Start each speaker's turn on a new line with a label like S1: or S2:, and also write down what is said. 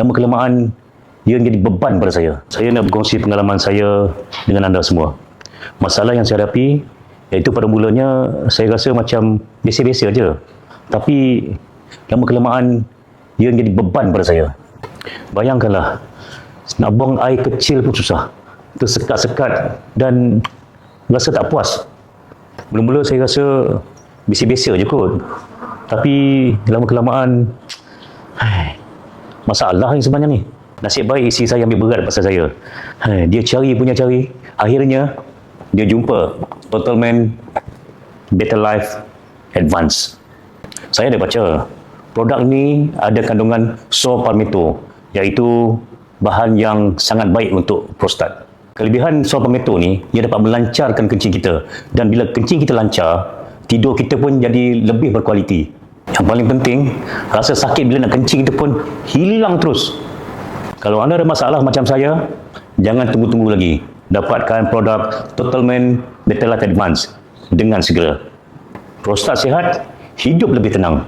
S1: Lama-kelamaan, ia menjadi beban pada saya. Saya nak berkongsi pengalaman saya dengan anda semua. Masalah yang saya hadapi, iaitu pada mulanya, saya rasa macam biasa-biasa aja. Tapi, lama-kelamaan, ia menjadi beban pada saya. Bayangkanlah, nak buang air kecil pun susah. Tersekat-sekat dan rasa tak puas. Mula-mula saya rasa biasa-biasa je kot. Tapi, lama-kelamaan, masalah ni sebenarnya ni. Nasib baik isteri saya ambil berat pasal saya. Dia cari punya cari. Akhirnya, dia jumpa Total Man Better Life Advance. Saya dah baca. Produk ni ada kandungan saw palmetto, iaitu bahan yang sangat baik untuk prostat. Kelebihan saw palmetto ni, ia dapat melancarkan kencing kita. Dan bila kencing kita lancar, tidur kita pun jadi lebih berkualiti. Yang paling penting, rasa sakit bila nak kencing itu pun hilang terus. Kalau anda ada masalah macam saya, jangan tunggu-tunggu lagi. Dapatkan produk Total Man Better Life Advance dengan segera. Prostat sihat, hidup lebih tenang.